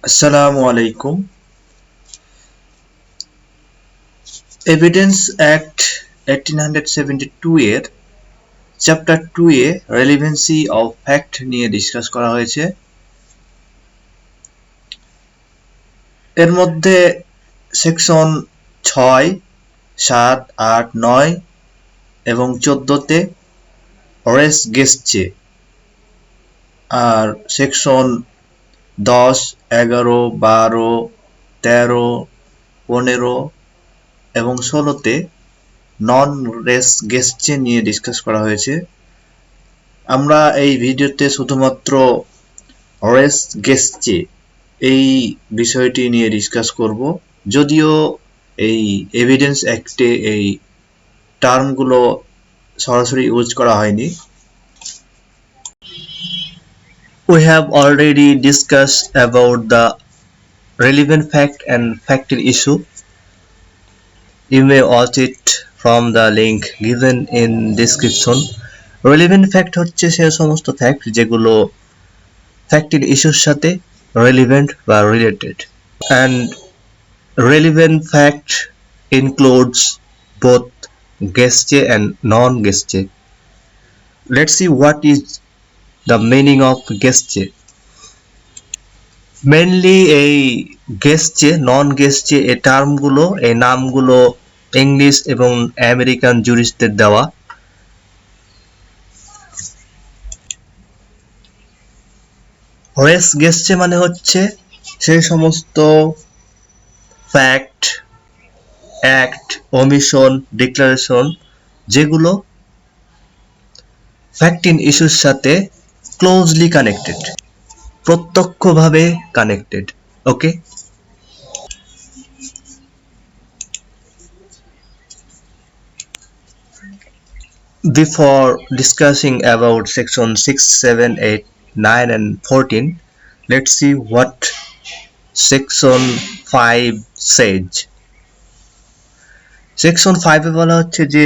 আসসালামু আলাইকুম। Evidence act 1872 এর chapter 2 A relevancy of fact নিয়ে ডিসকাস করা হয়েছে। এর মধ্যে সেকশন 6, 7, 8, 9 এবং 14 রেস গেস্টে, আর সেকশন 10, 11, 12, 13, 15 এবং 16 নন রেস গেস্টে নিয়ে ডিসকাস করা হয়েছে। আমরা এই ভিডিওতে শুধুমাত্র রেস গেস্টে এই বিষয়টি নিয়ে ডিসকাস করব, যদিও এই এভিডেন্স অ্যাক্টে এই টার্মগুলো সরাসরি ইউজ করা হয়নি। We have already discussed about the relevant fact and factual issue. You may watch it from the link given in description. Relevant fact হচ্ছে সে সমস্ত ফ্যাক্ট যেগুলো ফ্যাক্টের ইস্যুর সাথে রেলিভেন্ট বা related, and relevant fact includes both Gestae and non-Gestae. Let's see what is the meaning of Gestae. Mainly এই Gestae, non-Gestae এই টার্মগুলো, এই নামগুলো ইংলিশ এবং আমেরিকান জুরিস্টদের দেওয়া। রেস গেস্টে মানে হচ্ছে সেই সমস্ত ফ্যাক্ট, অ্যাক্ট, ওমিশন, ডিক্লারেশন যেগুলো ফ্যাক্ট ইন ইস্যুর সাথে ক্লোজলি কানেক্টেড, প্রত্যক্ষভাবে connected. Okay, before discussing about section 6, 7, 8, 9 and 14, let's see what section 5 says. Section 5 এ বলা হচ্ছে যে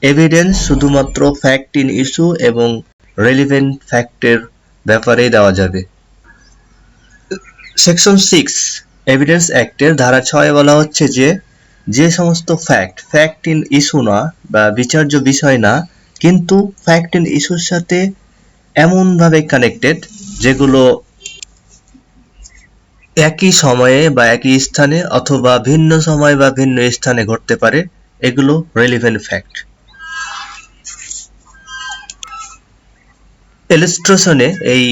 এভিডেন্স শুধুমাত্র ফ্যাক্ট ইন ইস্যু এবং রেলিভেন্ট ফ্যাক্টের ব্যাপারেই দেওয়া যাবে। সেকশন 6 এভিডেন্স অ্যাক্টের ধারা 6 এ বলা হচ্ছে যে যে সমস্ত ফ্যাক্ট ইন ইস্যু না বা বিচার্য বিষয় না, কিন্তু ফ্যাক্ট ইন ইস্যুর সাথে এমনভাবে কানেক্টেড যেগুলো একই সময়ে বা একই স্থানে অথবা ভিন্ন সময় বা ভিন্ন স্থানে ঘটতে পারে, এগুলো রেলিভেন্ট ফ্যাক্ট। ইলাস্ট্রেশনে এই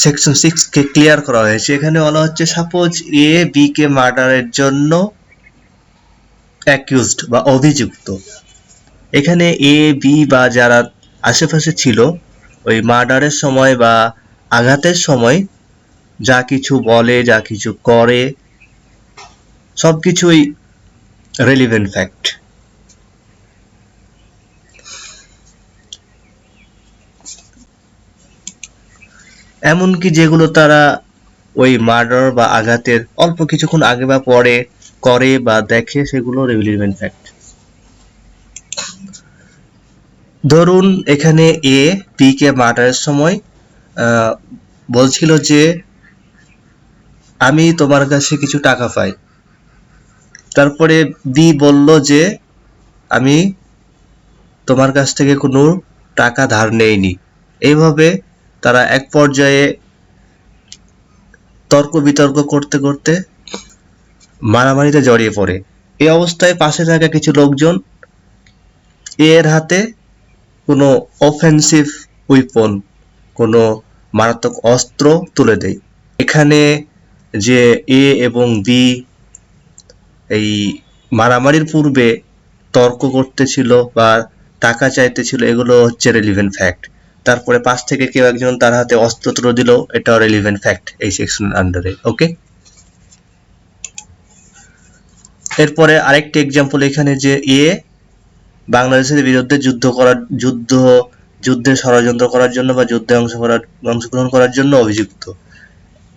সেকশন 6 কে ক্লিয়ার করা হয়েছে। এখানে বলা হচ্ছে সাপোজ এ বি কে মার্ডারের জন্য অ্যাকিউজড বা অভিযুক্ত। এখানে এ বি বা যারা আশেপাশে ছিল ওই মার্ডারের সময় বা আঘাতের সময় যা কিছু বলে, যা কিছু করে, সবকিছুই রেলিভেন্ট ফ্যাক্ট। এমনকি যেগুলো তারা ওই মার্ডার বা আঘাতের অল্প কিছুক্ষণ আগে বা পরে করে বা দেখে, সেগুলো রেলিভেন্ট ফ্যাক্ট। ধরুন এখানে এ বি কে মার্ডারের সময় বলছিল যে আমি তোমার কাছে কিছু টাকা পাই, তারপরে বি বলল যে আমি তোমার কাছ থেকে কোনো টাকা ধার নেইনি। এইভাবে তারা এক পর্যায়ে তর্ক বিতর্ক করতে করতে মারামারিতে জড়িয়ে পড়ে। এই অবস্থায় পাশে থাকা কিছু লোকজন এর হাতে কোনো অফেন্সিভ উইপন, কোনো মারাত্মক অস্ত্র তুলে দেয়। এখানে যে এ এবং বি এই মারামারির পূর্বে তর্ক করতেছিল বা টাকা চাইতেছিল, এগুলো হচ্ছে রেলিভেন্ট ফ্যাক্ট। তারপরে পাশ থেকে কেউ একজন তার হাতে অস্ত্র তুলে দিল, এটাও রেলিভেন্ট ফ্যাক্ট এই সেকশনের আন্ডারে। ওকে, এরপরে আরেকটি এক্সাম্পল এখানে যে এ বাংলাদেশের বিরুদ্ধে যুদ্ধে ষড়যন্ত্র করার জন্য বা যুদ্ধে অংশগ্রহণ করার জন্য অভিযুক্ত।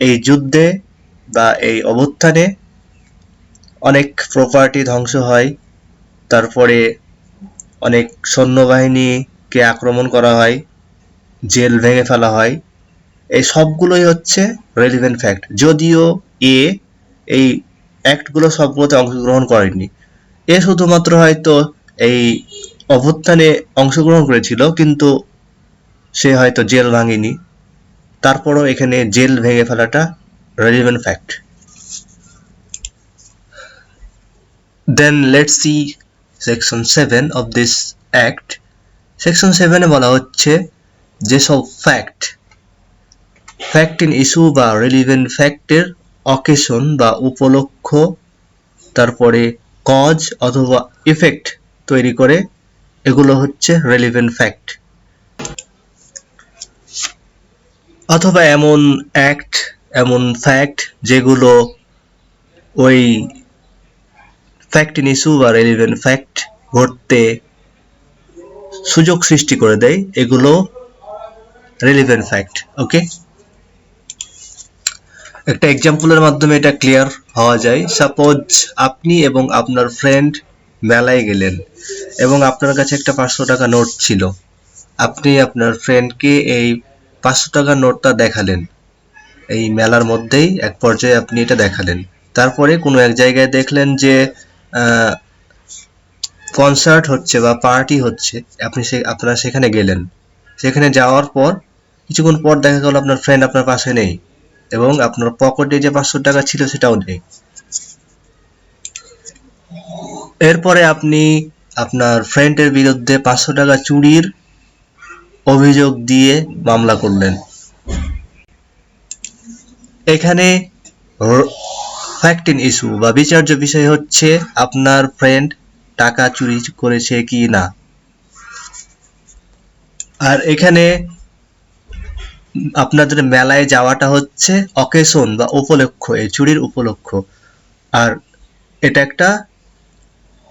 এই যুদ্ধে বা এই অভ্যুত্থানে অনেক প্রপার্টি ধ্বংস হয়, তারপরে অনেক সৈন্যবাহিনীকে আক্রমণ করা হয়, জেল ভেঙে ফেলা হয়। এই সবগুলোই হচ্ছে রেলিভেন্ট ফ্যাক্ট, যদিও এ এই অ্যাক্টগুলো সবগুলোতে অংশগ্রহণ করেনি। এ শুধুমাত্র হয়তো এই অভ্যুত্থানে অংশগ্রহণ করেছিল, কিন্তু সে হয়তো জেল ভাঙেনি। তারপরও এখানে জেল ভেঙে ফেলাটা relevant fact. Then let's see section 7 of this act. section 7 এ বলা হচ্ছে যেসব ফ্যাক্ট ইন ইস্যু বা রেলিভেন্ট ফ্যাক্টের অকেশন বা উপলক্ষ, তারপরে কজ অথবা ইফেক্ট তৈরি করে, এগুলো হচ্ছে রেলিভেন্ট ফ্যাক্ট। অথবা এমন অ্যাক্ট, এমন ফ্যাক্ট যেগুলো ওই ফ্যাক্ট ইন ইস্যু বা রেলিভেন্ট ফ্যাক্ট ঘটতে সুযোগ সৃষ্টি করে দেয়, এগুলো রেলিভেন্ট ফ্যাক্ট। ওকে, একটা এক্সাম্পলের মাধ্যমে এটা ক্লিয়ার হওয়া যায়। সাপোজ আপনি এবং আপনার ফ্রেন্ড মেলায় গেলেন এবং আপনার কাছে একটা 500 টাকা নোট ছিল। আপনি আপনার ফ্রেন্ডকে এই 500 টাকার নোটটা দেখালেন, এই মেলার মধ্যেই এক পর্যায়ে আপনি এটা দেখালেন। তারপরে কোনো এক জায়গায় দেখলেন যে কনসার্ট হচ্ছে বা পার্টি হচ্ছে, আপনারা সেখানে গেলেন। সেখানে যাওয়ার পর কিছুক্ষণ পর দেখা গেল আপনার ফ্রেন্ড আপনার পাশে নেই এবং আপনার পকেটে যে 500 টাকা ছিল সেটাও নেই। এরপরে আপনি আপনার ফ্রেন্ডের বিরুদ্ধে 500 টাকা চুরির অভিযোগ দিয়ে মামলা করলেন। এখানে ফ্যাক্ট ইন ইস্যু বা বিচার্য বিষয় হচ্ছে আপনার ফ্রেন্ড টাকা চুরি করেছে কি না। আর এখানে আপনাদের মেলায় যাওয়াটা হচ্ছে অকেশন বা উপলক্ষ, এই চুরির উপলক্ষ। আর এটা একটা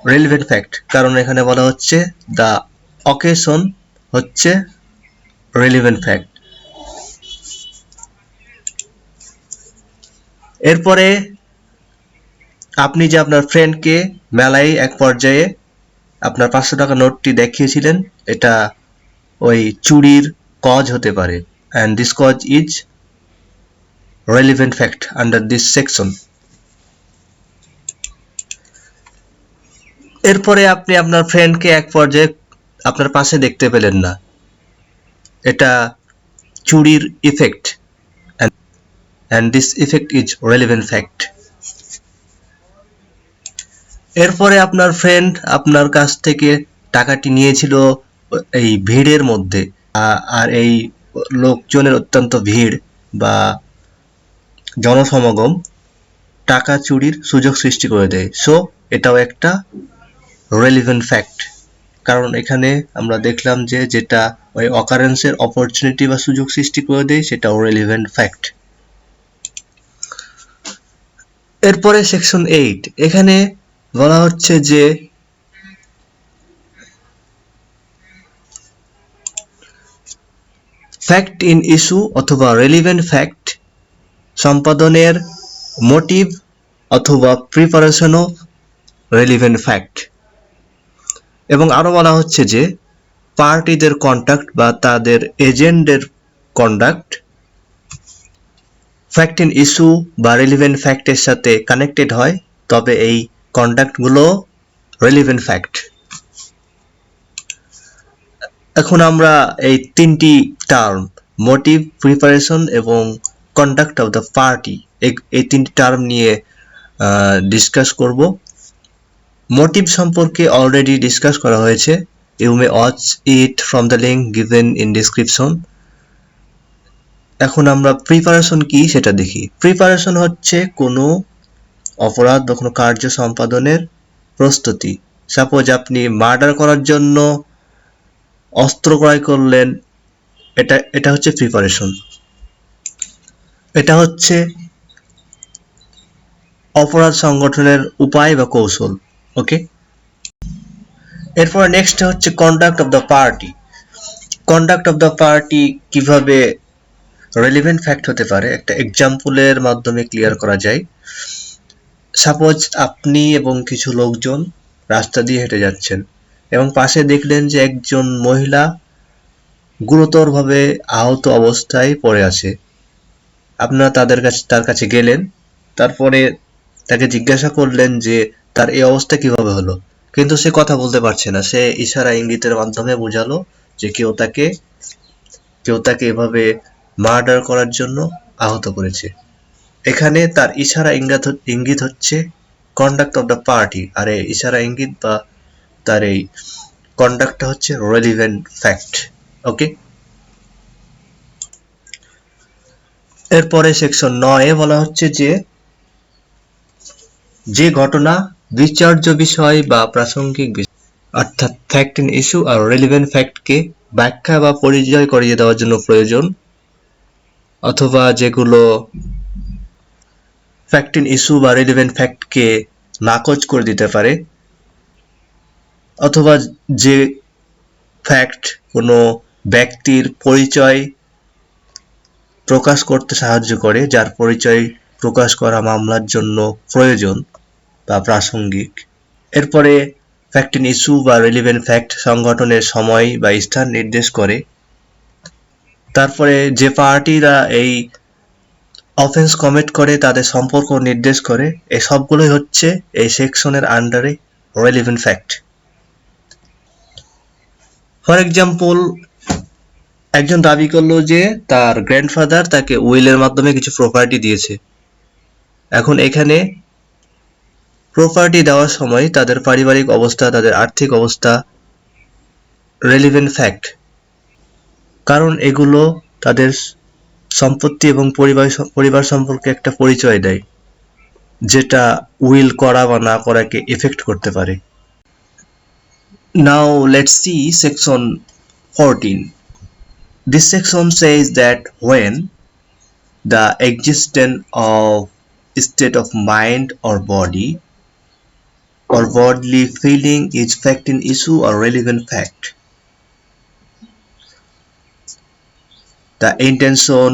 রেলিভেন্ট ফ্যাক্ট, কারণ এখানে বলা হচ্ছে দ্য অকেশন হচ্ছে রেলিভেন্ট ফ্যাক্ট। এরপরে আপনি যে আপনার ফ্রেন্ডকে মেলায় এক পর্যায়ে আপনার 500 টাকা নোটটি দেখিয়েছিলেন, এটা ওই চুরির কজ হতে পারে, and this cause is relevant fact under this section. এরপরে আপনি আপনার ফ্রেন্ডকে এক পর্যায়ে আপনার পাশে দেখতে পেলেন না, এটা চুরির effect, and this effect is relevant fact. এরপরে আপনার ফ্রেন্ড আপনার কাছ থেকে টাকাটি নিয়েছিল এই ভিড়ের মধ্যে, আর এই লোকজনের অত্যন্ত ভিড় বা জনসমাগম টাকা চুরির সুযোগ সৃষ্টি করে দেয়। সো এটাও একটা রেলিভেন্ট ফ্যাক্ট, কারণ এখানে আমরা দেখলাম যে যেটা ওই অকারেন্সের অপরচুনিটি বা সুযোগ সৃষ্টি করে দেয় সেটাও রেলিভেন্ট ফ্যাক্ট। এরপরে সেকশন 8, এখানে বলা হচ্ছে যে ফ্যাক্ট ইন ইস্যু অথবা রেলিভেন্ট ফ্যাক্ট সম্পাদনের মোটিভ অথবা প্রিপারেশন অফ রেলিভেন্ট ফ্যাক্ট। এবং আরো বলা হচ্ছে যে পার্টিদের কন্ডাক্ট বা তাদের এজেন্টদের কন্ডাক্ট ফ্যাক্ট ইন ইস্যু বা রেলিভেন্ট ফ্যাক্টের সাথে কানেক্টেড হয়, তবে এই কন্ডাক্টগুলো রেলিভেন্ট ফ্যাক্ট। এখন আমরা এই তিনটি টার্ম মোটিভ, প্রিপারেশন এবং কন্ডাক্ট অফ দ্য পার্টি, এই তিনটি টার্ম নিয়ে ডিসকাস করব। মোটিভ সম্পর্কে অলরেডি ডিসকাস করা হয়েছে, you may watch it from the link given in description. এখন আমরা প্রিপারেশন কি সেটা দেখি। প্রিপারেশন হচ্ছে কোনো অপরাধ বা কোনো কার্য সম্পাদনের প্রস্তুতি। সাপোজ আপনি মার্ডার করার জন্য অস্ত্র ক্রয় করলেন, এটা হচ্ছে প্রিপারেশন, এটা হচ্ছে অপরাধ সংগঠনের উপায় বা কৌশল। ওকে, এরপর নেক্সট হচ্ছে conduct of the party. Conduct of the party কিভাবে রেলিভেন্ট ফ্যাক্ট হতে পারে একটা এক্সাম্পলের মাধ্যমে ক্লিয়ার করা যায়। সাপোজ আপনি এবং কিছু লোকজন রাস্তা দিয়ে হেঁটে যাচ্ছেন এবং পাশে দেখলেন যে একজন মহিলা গুরুতরভাবে আহত অবস্থায় পড়ে আছে। আপনারা তার কাছে গেলেন, তারপরে তাকে জিজ্ঞাসা করলেন যে তার এই অবস্থা কিভাবে হলো, কিন্তু সে কথা বলতে পারছে না। সে ইশারা ইঙ্গিতের মাধ্যমে বোঝালো যে কেউ তাকে এভাবে মার্ডার করার জন্য আহত করেছে। এখানে তার ইশারা ইঙ্গিত হচ্ছে কন্ডাক্ট অফ দ্য পার্টি, আর এই ইশারা ইঙ্গিত বা তার এই কন্ডাক্টটা হচ্ছে রেলিভেন্ট ফ্যাক্ট। ওকে, এরপরে সেকশন 9 বলা হচ্ছে যে ঘটনা বিচার্য বিষয় বা প্রাসঙ্গিক বিষয়, অর্থাৎ ফ্যাক্ট ইন ইস্যু আর রেলিভেন্ট ফ্যাক্টকে ব্যাখ্যা বা পরিচয় করিয়ে দেওয়ার জন্য প্রয়োজন, অথবা যেগুলো ফ্যাক্ট ইন ইস্যু বা রেলিভেন্ট ফ্যাক্টকে নাকচ করে দিতে পারে, অথবা যে ফ্যাক্ট কোনো ব্যক্তির পরিচয় প্রকাশ করতে সাহায্য করে, যার পরিচয় প্রকাশ করা মামলার জন্য প্রয়োজন বা প্রাসঙ্গিক। এরপরে ফ্যাক্ট ইন ইস্যু বা রেলিভেন্ট ফ্যাক্ট সংগঠনের সময় বা স্থান নির্দেশ করে। তারপরে যে পার্টিরা এই অফেন্স কমিট করে তাদের সম্পর্ক নির্দেশ করে। এই সবগুলোই হচ্ছে এই সেকশনের আন্ডারে রেলিভেন্ট ফ্যাক্ট। ফর এক্সাম্পল, একজন দাবি করলো যে তার গ্র্যান্ডফাদার তাকে উইলের মাধ্যমে কিছু প্রপার্টি দিয়েছে। এখন এখানে প্রপার্টি দেওয়ার সময় তাদের পারিবারিক অবস্থা, তাদের আর্থিক অবস্থা রেলিভেন্ট ফ্যাক্ট, কারণ এগুলো তাদের সম্পত্তি এবং পরিবার সম্পর্কে একটা পরিচয় দেয়, যেটা উইল করা বা না করাকে এফেক্ট করতে পারে। Now let's see section 14. This section says that when the existence of state of mind or body or bodily feeling is fact in issue or relevant fact, the intention,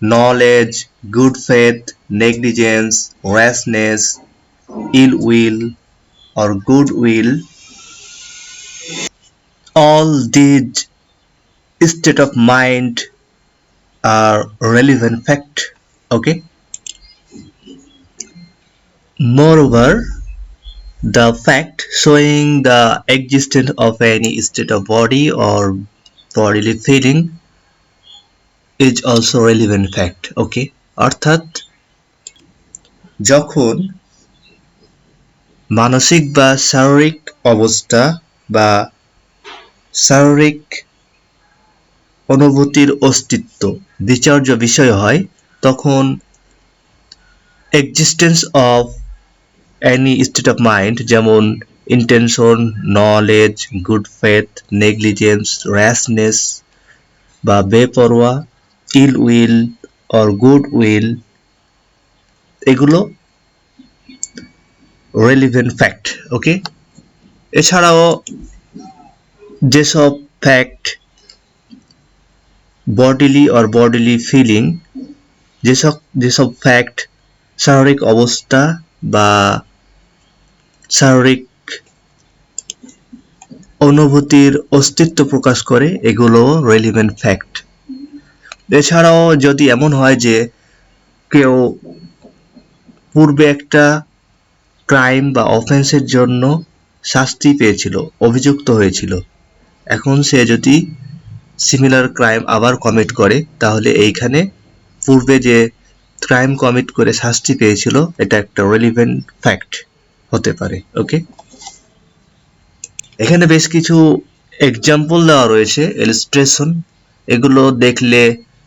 knowledge, good faith, negligence, rashness, ill will or good will, all these state of mind are relevant fact. Okay, moreover, the fact showing the existence of any state of body or bodily feeling is also relevant fact. Okay, অর্থাৎ যখন মানসিক বা শারীরিক অবস্থা বা শারীরিক অনুভূতির অস্তিত্ব বিচার্য বিষয় হয়, তখন existence of any state of mind, যেমন intention, knowledge, good faith, negligence, rashness বা বেপরোয়া, ill will or good will, এগুলো রেলিভেন্ট ফ্যাক্ট। ওকে, এছাড়াও যেসব ফ্যাক্ট bodily ফিলিং, যেসব ফ্যাক্ট শারীরিক অবস্থা বা শারীরিক অনুভূতির অস্তিত্ব প্রকাশ করে, এগুলো রেলিভেন্ট ফ্যাক্ট। এছাড়াও যদি এমন হয় যে কেউ পূর্বে একটা ক্রাইম বা অফেন্সের জন্য শাস্তি পেয়েছিল, অভিযুক্ত হয়েছিল, এখন সে যদি সিমিলার ক্রাইম আবার কমিট করে, তাহলে এইখানে পূর্বে যে ক্রাইম কমিট করে শাস্তি পেয়েছিল, এটা একটা রেলিভেন্ট ফ্যাক্ট হতে পারে। ওকে, এখানে বেশ কিছু এক্সাম্পল দেওয়া রয়েছে, ইলাস্ট্রেশন, এগুলো দেখলে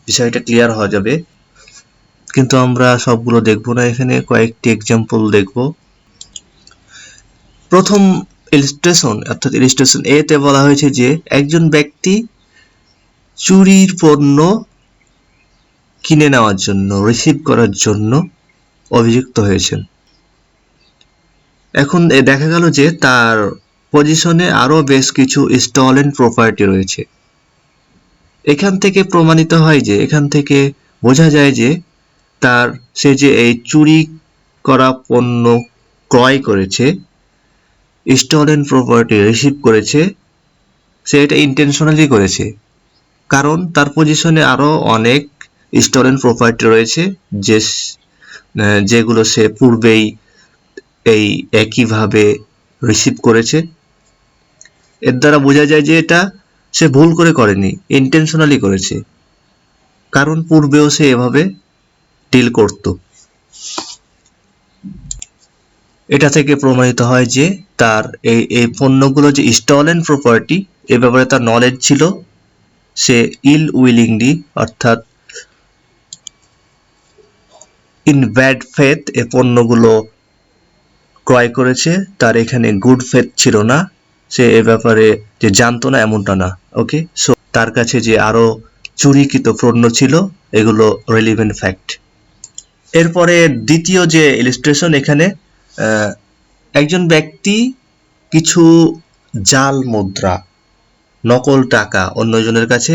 বিষয়টা ক্লিয়ার হয়ে যাবে, কিন্তু আমরা সবগুলো দেখবো না, এখানে কয়েকটি এক্সাম্পল দেখব। প্রথম ইলাস্ট্রেশন, অর্থাৎ ইলাস্ট্রেশন এ তে বলা হয়েছে যে একজন ব্যক্তি চুরির পণ্য কিনে নেওয়ার জন্য, রিসিভ করার জন্য অভিযুক্ত হয়েছেন। এখন দেখা গেল যে তার পজিশনে আরো বেশ কিছু স্টলেন প্রপার্টি রয়েছে। এখান থেকে প্রমাণিত হয় যে, এখান থেকে বোঝা যায় যে সে যে এই চুরি করা পণ্য ক্রয় করেছে, স্টলেন প্রপার্টি রিসিভ করেছে, সে এটা ইন্টেনশনালি করেছে, কারণ তার পজিশনে আরো অনেক স্টলেন প্রপার্টি রয়েছে যেগুলো সে পূর্বেই এই একইভাবে রিসিভ করেছে। এর দ্বারা বোঝা যায় যে এটা সে ভুল করে করেনি, ইন্টেনশনালি করেছে, কারণ পূর্বেও সে এভাবে ডিল করত। এটা থেকে প্রমাণিত হয় যে তার এই পণ্যগুলো যে স্টলেন প্রপার্টি এ ব্যাপারে তার নলেজ ছিল। সে ইল উইলিংলি অর্থাৎ ইন ব্যাড ফেথ এ পণ্যগুলো ক্রয় করেছে। তার এখানে গুড ফেথ ছিল না, সে এ ব্যাপারে যে জানতো না এমনটা না। ওকে, সো তার কাছে যে আরো চুরিকৃত পণ্য ছিল এগুলো রেলিভেন্ট ফ্যাক্ট। এরপরে দ্বিতীয় যে ইলিস্ট্রেশন, এখানে একজন ব্যক্তি কিছু জাল মুদ্রা, নকল টাকা অন্যজনের কাছে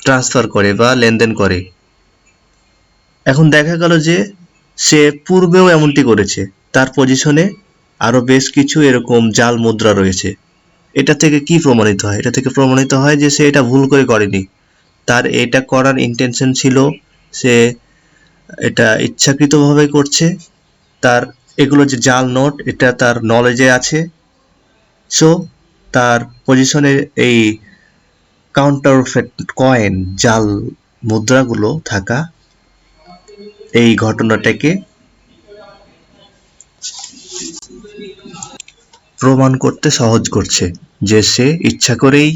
ট্রান্সফার করে বা লেনদেন করে। এখন দেখা গেল যে সে পূর্বেও এমনটি করেছে, তার পজিশনে আরো বেশ কিছু এরকম জাল মুদ্রা রয়েছে। এটা থেকে কি প্রমাণিত হয়? এটা থেকে প্রমাণিত হয় যে সে এটা ভুল করে করেনি, তার এটা করার ইন্টেনশন ছিল, সে এটা ইচ্ছাকৃতভাবে করছে। তার এগুলো যে জাল নোট এটা তার নলেজে আছে। সো তার পজিশনে এই কাউন্টারফেট কয়েন, জাল মুদ্রাগুলো থাকা এই ঘটনাটাকে প্রমাণ করতে সহজ করছে যে সে ইচ্ছা করেই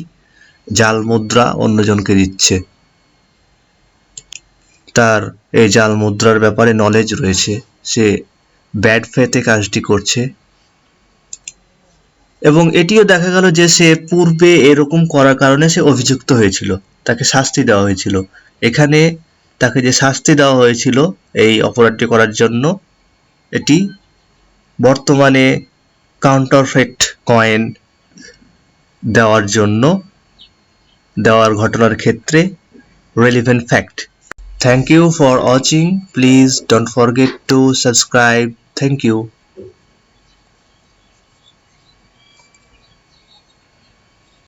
জাল মুদ্রা অন্যজনকে দিচ্ছে। তার এই জাল মুদ্রার ব্যাপারে নলেজ রয়েছে, সে ব্যাড ফেথে কাজটি করছে। এবং এটিও দেখা গেল যে সে পূর্বে এরকম করার কারণে সে অভিযুক্ত হয়েছিল, তাকে শাস্তি দেওয়া হয়েছিল। এখানে তাকে যে শাস্তি দেওয়া হয়েছিল এই অপরাধটি করার জন্য, এটি বর্তমানে কাউন্টারফেট কয়েন দেওয়ার ঘটনার ক্ষেত্রে relevant fact. Thank you for watching. Please don't forget to subscribe. Thank you.